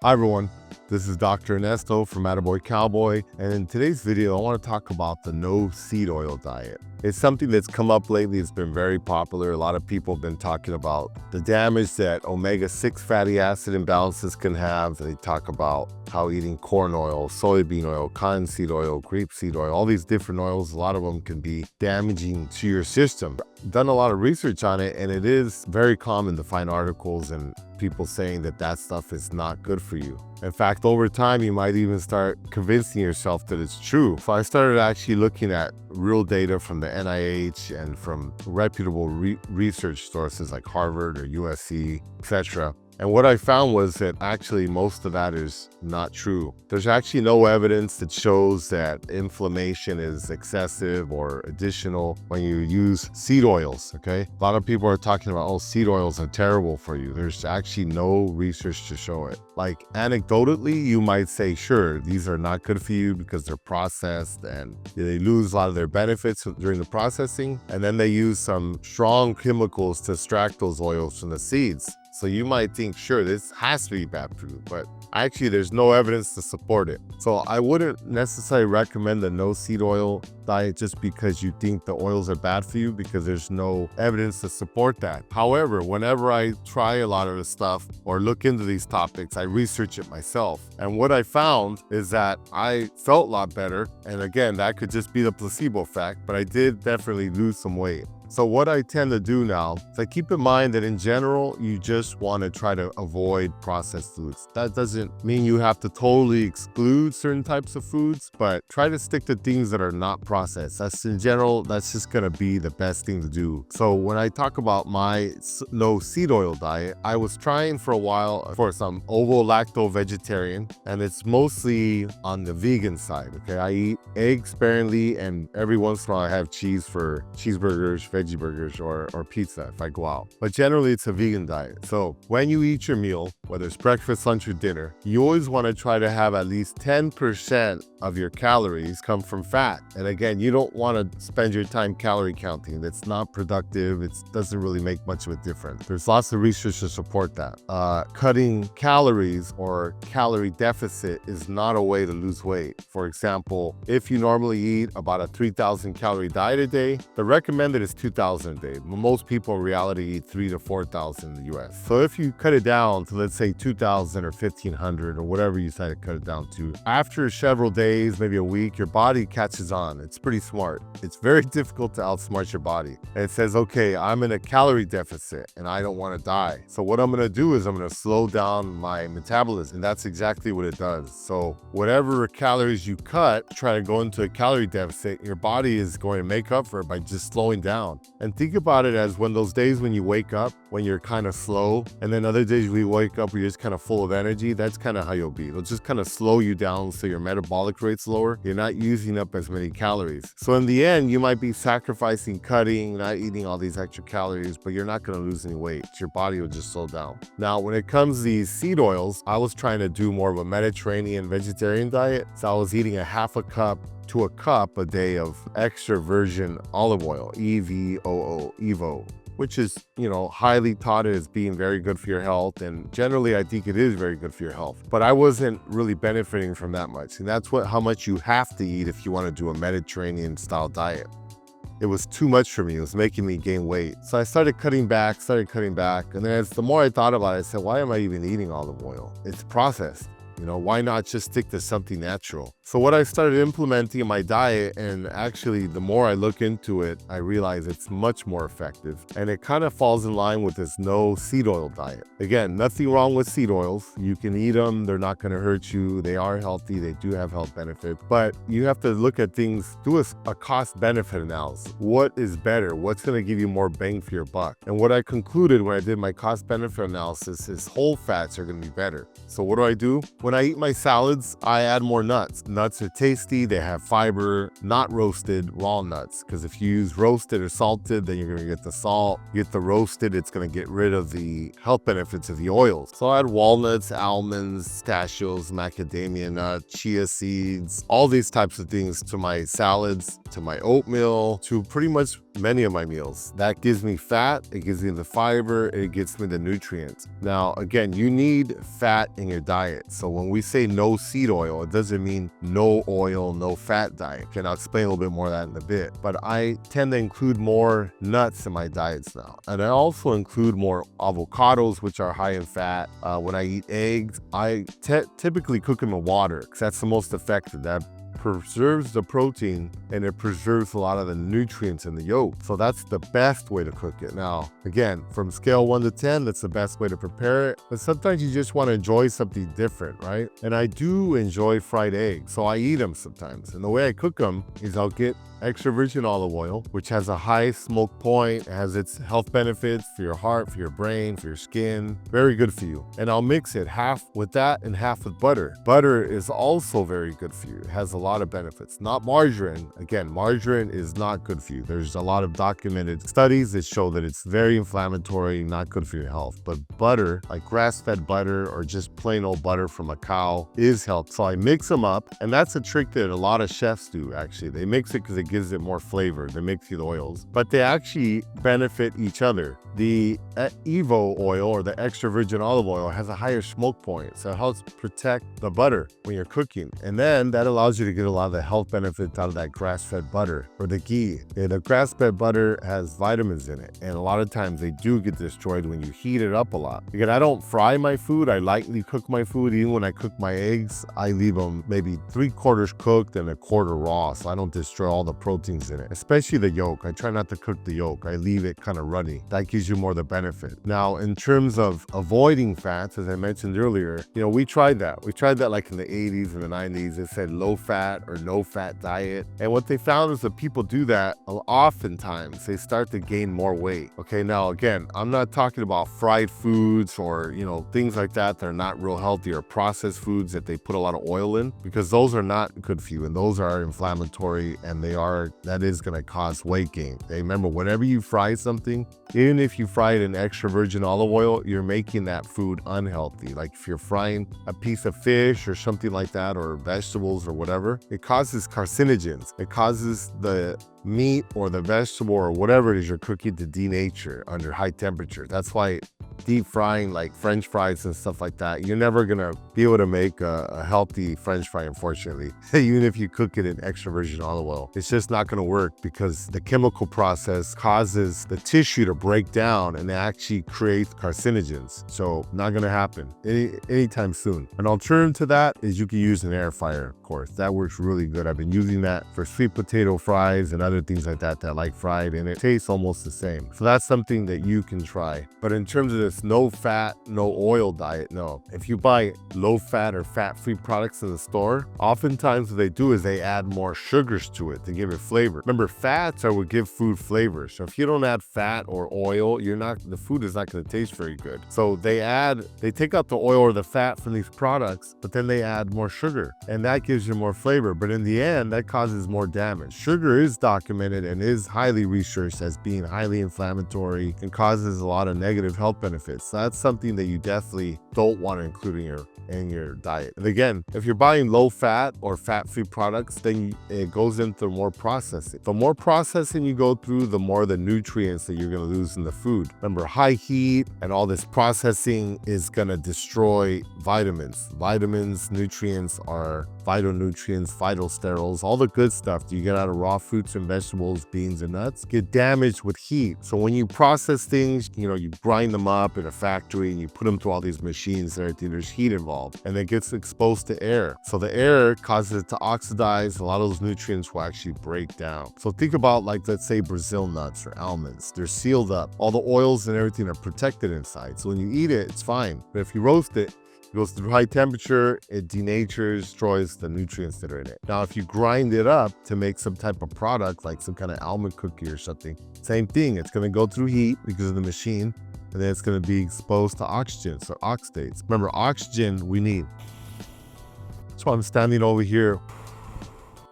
Hi everyone, this is Dr. Ernesto from Metabolic Cowboy, and in today's video I want to talk about the no seed oil diet. It's something that's come up lately. It's been very popular. A lot of people have been talking about the damage that omega-6 fatty acid imbalances can have. They talk about how eating corn oil, soybean oil, cottonseed oil, grapeseed oil, all these different oils, a lot of them can be damaging to your system. Done a lot of research on it, and it is very common to find articles and people saying that that stuff is not good for you. In fact, over time, you might even start convincing yourself that it's true. So I started actually looking at real data from the NIH and from reputable research sources like Harvard or USC, etc. And what I found was that actually most of that is not true. There's actually no evidence that shows that inflammation is excessive or additional when you use seed oils, okay? A lot of people are talking about, oh, seed oils are terrible for you. There's actually no research to show it. Like anecdotally, you might say, sure, these are not good for you because they're processed and they lose a lot of their benefits during the processing. And then they use some strong chemicals to extract those oils from the seeds. So you might think, sure, this has to be bad for you, but actually there's no evidence to support it. So I wouldn't necessarily recommend the no seed oil diet just because you think the oils are bad for you, because there's no evidence to support that. However, whenever I try a lot of the stuff or look into these topics, I research it myself. And what I found is that I felt a lot better. And again, that could just be the placebo effect, but I did definitely lose some weight. So what I tend to do now is I keep in mind that in general, you just want to try to avoid processed foods. That doesn't mean you have to totally exclude certain types of foods, but try to stick to things that are not processed. That's in general, that's just going to be the best thing to do. So when I talk about my no seed oil diet, I was trying for a while for some ovo-lacto vegetarian, and it's mostly on the vegan side. Okay, I eat eggs sparingly, and every once in a while I have cheese for cheeseburgers, veggie burgers, or pizza if I go out. But generally it's a vegan diet. So when you eat your meal, whether it's breakfast, lunch, or dinner, you always want to try to have at least 10% of your calories come from fat. And again, you don't want to spend your time calorie counting. That's not productive. It doesn't really make much of a difference. There's lots of research to support that. Cutting calories or calorie deficit is not a way to lose weight. For example, if you normally eat about a 3,000 calorie diet a day, the recommended is 2,000 a day. Most people in reality eat 3,000 to 4,000 in the US. So if you cut it down to, let's say, 2,000 or 1,500 or whatever you decide to cut it down to, after several days, maybe a week, your body catches on. It's pretty smart. It's very difficult to outsmart your body. And it says, okay, I'm in a calorie deficit and I don't want to die. So what I'm going to do is I'm going to slow down my metabolism. And that's exactly what it does. So whatever calories you cut, try to go into a calorie deficit, your body is going to make up for it by just slowing down. And think about it as when those days when you wake up, when you're kind of slow, and then other days we wake up where you're just kind of full of energy, that's kind of how you'll be. It'll just kind of slow you down so your metabolic rate's lower. You're not using up as many calories. So in the end, you might be sacrificing cutting, not eating all these extra calories, but you're not going to lose any weight. Your body will just slow down. Now, when it comes to these seed oils, I was trying to do more of a Mediterranean vegetarian diet. So I was eating a half a cup to a cup a day of extra virgin olive oil, EVO, which is, highly touted as being very good for your health. And generally, I think it is very good for your health. But I wasn't really benefiting from that much. And that's how much you have to eat if you want to do a Mediterranean style diet. It was too much for me. It was making me gain weight. So I started cutting back. And then the more I thought about it, I said, why am I even eating olive oil? It's processed. Why not just stick to something natural? So what I started implementing in my diet, and actually the more I look into it, I realize it's much more effective. And it kind of falls in line with this no seed oil diet. Again, nothing wrong with seed oils. You can eat them. They're not going to hurt you. They are healthy. They do have health benefits. But you have to look at things, do a cost-benefit analysis. What is better? What's going to give you more bang for your buck? And what I concluded when I did my cost-benefit analysis is whole fats are going to be better. So what do? When I eat my salads, I add more nuts. Nuts are tasty, they have fiber, not roasted, raw nuts. Because if you use roasted or salted, then you're going to get the salt. You get the roasted, it's going to get rid of the health benefits of the oils. So I add walnuts, almonds, pistachios, macadamia nuts, chia seeds, all these types of things to my salads. to my oatmeal, to pretty much many of my meals. That gives me fat, it gives me the fiber, it gives me the nutrients. Now, again, you need fat in your diet. So when we say no seed oil, it doesn't mean no oil, no fat diet. And I'll explain a little bit more of that in a bit. But I tend to include more nuts in my diets now. And I also include more avocados, which are high in fat. When I eat eggs, I typically cook them in water because that's the most effective. That preserves the protein and it preserves a lot of the nutrients in the yolk. So that's the best way to cook it. Now, again, from scale 1 to 10, that's the best way to prepare it. But sometimes you just want to enjoy something different, right? And I do enjoy fried eggs, so I eat them sometimes. And the way I cook them is I'll get extra virgin olive oil, which has a high smoke point, has its health benefits for your heart, for your brain, for your skin, very good for you. And I'll mix it half with that and half with butter. Butter is also very good for you. It has a lot of benefits. Not margarine. Again, margarine is not good for you. There's a lot of documented studies that show that it's very inflammatory, not good for your health. But butter, like grass-fed butter or just plain old butter from a cow, is healthy. So I mix them up, and that's a trick that a lot of chefs do, actually. They mix it because it gives it more flavor. They mix the oils, but they actually benefit each other. The Evo oil or the extra virgin olive oil has a higher smoke point, so it helps protect the butter when you're cooking. And then that allows you to get a lot of the health benefits out of that grass-fed butter or the ghee. And the grass-fed butter has vitamins in it, and a lot of times they do get destroyed when you heat it up a lot. Again, I don't fry my food. I lightly cook my food. Even when I cook my eggs, I leave them maybe 3/4 cooked and 1/4 raw, so I don't destroy all the proteins in it, especially the yolk. I try not to cook the yolk. I leave it kind of runny. That gives you more of the benefit. Now, in terms of avoiding fats, as I mentioned earlier, we tried that. We tried that like in the 80s and the 90s. It said low fat or no fat diet. And what they found is that people do that, oftentimes they start to gain more weight. Okay, now again, I'm not talking about fried foods or, things like that are not real healthy, or processed foods that they put a lot of oil in, because those are not good for you and those are inflammatory, and that is going to cause weight gain. Okay, remember, whenever you fry something, even if you fry it in extra virgin olive oil, you're making that food unhealthy. Like if you're frying a piece of fish or something like that, or vegetables or whatever, it causes carcinogens. It causes the meat or the vegetable or whatever it is you're cooking to denature under high temperature. That's why deep frying like French fries and stuff like that, you're never gonna be able to make a healthy French fry, unfortunately. Even if you cook it in extra virgin olive oil, it's just not gonna work, because the chemical process causes the tissue to break down and it actually creates carcinogens. So not gonna happen anytime soon. An alternative to that is you can use an air fryer, of course. That works really good. I've been using that for sweet potato fries and other things like that I like fried, and it tastes almost the same. So that's something that you can try. But in terms of this no fat, no oil diet, no. If you buy low fat or fat-free products in the store, oftentimes what they do is they add more sugars to it to give it flavor. Remember, fats are what give food flavor. So if you don't add fat or oil, the food is not going to taste very good. So they take out the oil or the fat from these products, but then they add more sugar, and that gives you more flavor. But in the end, that causes more damage. Sugar is documented and is highly researched as being highly inflammatory and causes a lot of negative health benefits. So that's something that you definitely don't want to include in your diet. And again, if you're buying low fat or fat-free products, then it goes into more processing. The more processing you go through, the more the nutrients that you're going to lose in the food. Remember, high heat and all this processing is going to destroy vitamins. Vitamins, nutrients are phytonutrients, phytosterols, all the good stuff that you get out of raw fruits and vegetables, beans and nuts, get damaged with heat. So when you process things, you grind them up in a factory and you put them through all these machines and everything, there's heat involved, and it gets exposed to air. So the air causes it to oxidize. A lot of those nutrients will actually break down. So think about, like, let's say Brazil nuts or almonds. They're sealed up. All the oils and everything are protected inside. So when you eat it, it's fine. But if you roast it, it goes through high temperature, it denatures, destroys the nutrients that are in it. Now, if you grind it up to make some type of product, like some kind of almond cookie or something, same thing. It's going to go through heat because of the machine, and then it's going to be exposed to oxygen, so oxidates. Remember, oxygen we need. That's why I'm standing over here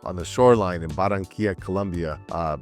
on the shoreline in Barranquilla, Colombia,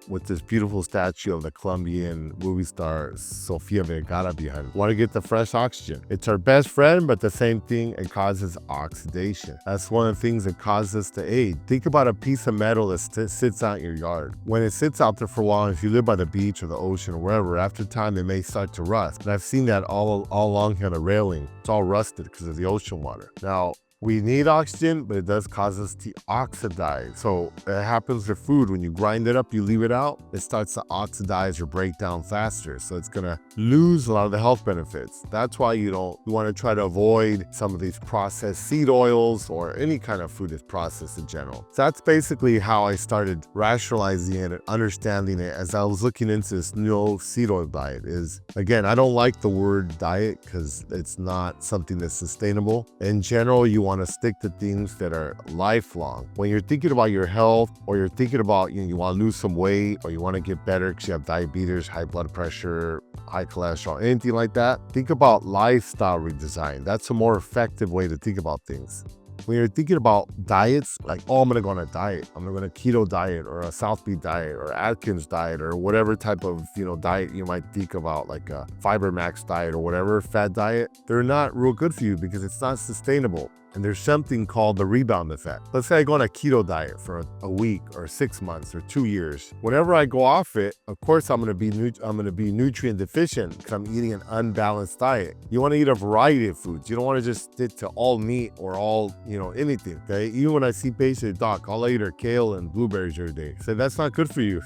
with this beautiful statue of the Colombian movie star Sofia Vergara behind. Want to get the fresh oxygen. It's our best friend, but the same thing, it causes oxidation. That's one of the things that causes us to age. Think about a piece of metal that sits out in your yard. When it sits out there for a while, if you live by the beach or the ocean or wherever, after time it may start to rust. And I've seen that all along here on the railing. It's all rusted because of the ocean water. Now, we need oxygen, but it does cause us to oxidize. So it happens with food. When you grind it up, you leave it out, it starts to oxidize or break down faster. So it's gonna lose a lot of the health benefits. That's why you wanna try to avoid some of these processed seed oils or any kind of food that's processed in general. So that's basically how I started rationalizing it and understanding it as I was looking into this no seed oil diet. Is, again, I don't like the word diet because it's not something that's sustainable. In general, you want to stick to things that are lifelong. When you're thinking about your health, or you're thinking about, you want to lose some weight, or you want to get better because you have diabetes, high blood pressure, high cholesterol, anything like that, think about lifestyle redesign. That's a more effective way to think about things. When you're thinking about diets, like, oh, I'm going to go on a diet. I'm going to go on a keto diet or a South Beat diet or Atkins diet or whatever type of, diet you might think about, like a Fiber Max diet or whatever, fat diet. They're not real good for you because it's not sustainable. And there's something called the rebound effect. Let's say I go on a keto diet for a week or 6 months or 2 years. Whenever I go off it, of course, I'm going to be nutrient deficient because I'm eating an unbalanced diet. You want to eat a variety of foods. You don't want to just stick to all meat or all, anything. Okay. Even when I see patients, doc, all I eat are kale and blueberries every day. So that's not good for you.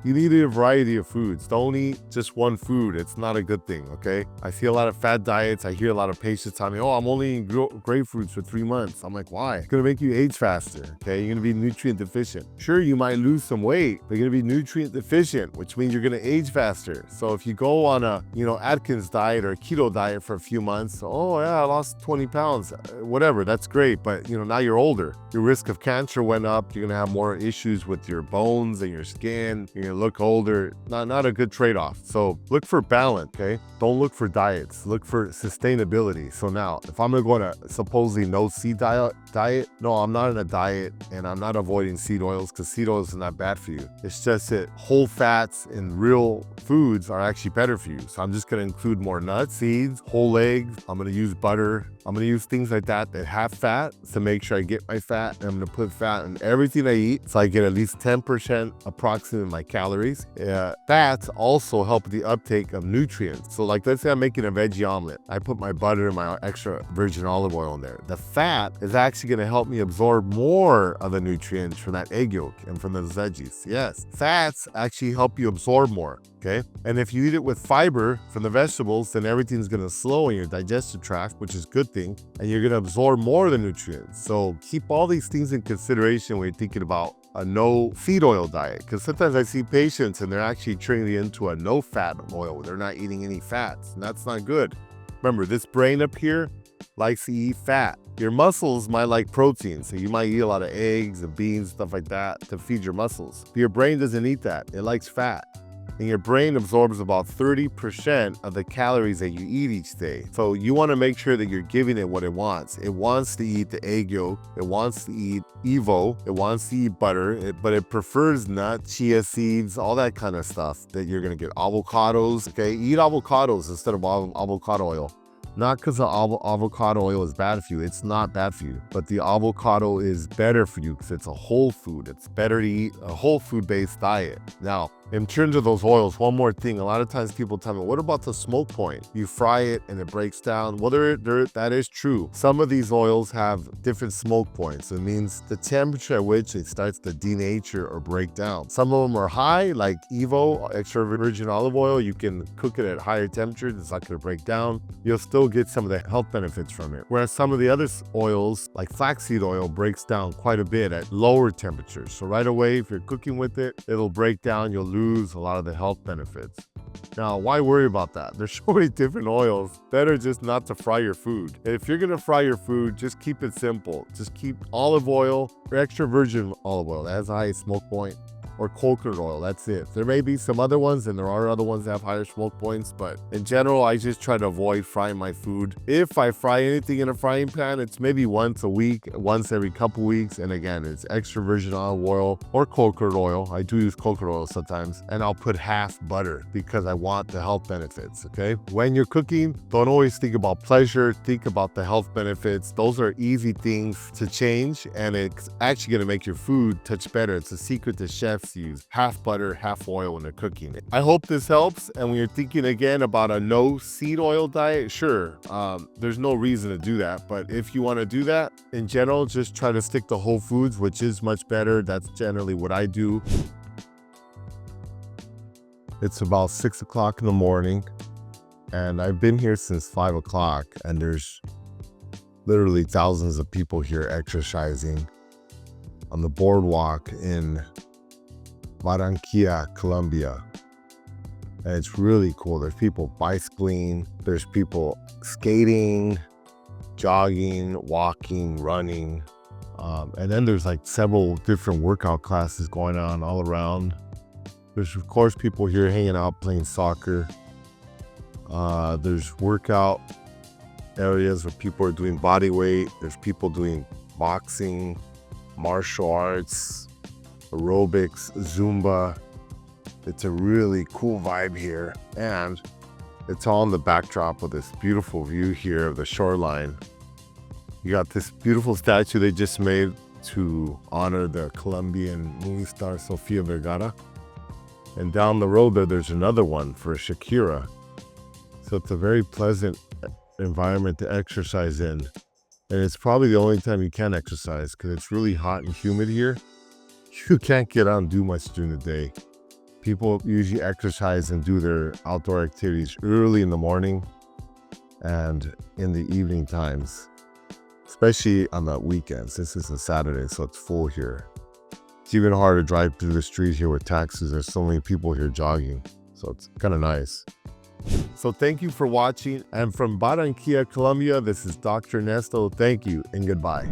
You need a variety of foods. Don't eat just one food. It's not a good thing. Okay. I see a lot of fad diets. I hear a lot of patients tell me, oh, I'm only eating grapefruits for 3 months. I'm like, why? It's going to make you age faster. Okay. You're going to be nutrient deficient. Sure, you might lose some weight, but you're going to be nutrient deficient, which means you're going to age faster. So if you go on a, Atkins diet or a keto diet for a few months, oh yeah, I lost 20 pounds, whatever. That's great. But now you're older. Your risk of cancer went up. You're going to have more issues with your bones and your skin. You're going to look older. Not a good trade-off. So look for balance. Okay. Don't look for diets. Look for sustainability. So now if I'm going to go on a supposedly no seed diet, no, I'm not in a diet and I'm not avoiding seed oils because seed oils are not bad for you. It's just that whole fats and real foods are actually better for you. So I'm just going to include more nuts, seeds, whole eggs. I'm going to use butter. I'm going to use things like that have fat to make sure I get my fat. And I'm going to put fat in everything I eat so I get at least 10% approximately my calories. Fats also help the uptake of nutrients. So like, let's say I'm making a veggie omelet. I put my butter and my extra virgin olive oil in there. The fat is actually going to help me absorb more of the nutrients from that egg yolk and from those veggies. Yes, fats actually help you absorb more. Okay. And if you eat it with fiber from the vegetables, then everything's going to slow in your digestive tract, which is a good thing. And you're going to absorb more of the nutrients. So keep all these things in consideration when you're thinking about a no seed oil diet. Because sometimes I see patients and they're actually turning into a no fat oil. They're not eating any fats. And that's not good. Remember, this brain up here likes to eat fat. Your muscles might like protein, so you might eat a lot of eggs and beans, stuff like that to feed your muscles. But your brain doesn't eat that. It likes fat. And your brain absorbs about 30% of the calories that you eat each day. So you want to make sure that you're giving it what it wants. It wants to eat the egg yolk. It wants to eat Evo. It wants to eat butter, but it prefers nuts, chia seeds, all that kind of stuff that you're going to get. Avocados, okay? Eat avocados instead of avocado oil. Not because the avocado oil is bad for you. It's not bad for you. But the avocado is better for you because it's a whole food. It's better to eat a whole food-based diet. Now, in terms of those oils, one more thing. A lot of times people tell me, what about the smoke point? You fry it and it breaks down. Well, that is true. Some of these oils have different smoke points. It means the temperature at which it starts to denature or break down. Some of them are high, like Evo, extra virgin olive oil. You can cook it at higher temperatures. It's not going to break down. You'll still get some of the health benefits from it. Whereas some of the other oils, like flaxseed oil, breaks down quite a bit at lower temperatures. So right away, if you're cooking with it, it'll break down. You'll lose a lot of the health benefits. Now, why worry about that? There's so many different oils. Better just not to fry your food. If you're going to fry your food, just keep it simple. Just keep olive oil or extra virgin olive oil. That has a high smoke point. or coconut oil. That's it. There may be some other ones, and there are other ones that have higher smoke points, but in general, I just try to avoid frying my food. If I fry anything in a frying pan, it's maybe once a week, once every couple weeks, and again, it's extra virgin olive oil or coconut oil. I do use coconut oil sometimes, and I'll put half butter because I want the health benefits, okay? When you're cooking, don't always think about pleasure, think about the health benefits. Those are easy things to change, and it's actually gonna make your food touch better. It's a secret that chefs use: half butter, half oil when they're cooking it. I hope this helps, and when you're thinking again about a no seed oil diet, sure, there's no reason to do that, but if you wanna do that, in general, just try to stick to whole foods, which is much better. That's generally what I do. It's about 6 o'clock in the morning, and I've been here since 5 o'clock, and there's literally thousands of people here exercising on the boardwalk in Barranquilla, Colombia. And it's really cool. There's people bicycling, there's people skating, jogging, walking, running. And then there's like several different workout classes going on all around. There's of course people here hanging out playing soccer. There's workout areas where people are doing body weight. There's people doing boxing, martial arts, aerobics, Zumba. It's a really cool vibe here, and it's all in the backdrop of this beautiful view here of the shoreline. You got this beautiful statue they just made to honor the Colombian movie star Sofia Vergara. And down the road there's another one for Shakira. So it's a very pleasant environment to exercise in. And it's probably the only time you can exercise because it's really hot and humid here. You can't get out and do much during the day. People usually exercise and do their outdoor activities early in the morning and in the evening times, especially on the weekends. This is a Saturday, so it's full here. It's even hard to drive through the street here with taxis. There's so many people here jogging, so it's kind of nice. So thank you for watching. And from Barranquilla, Colombia, this is Dr. Ernesto. Thank you and goodbye.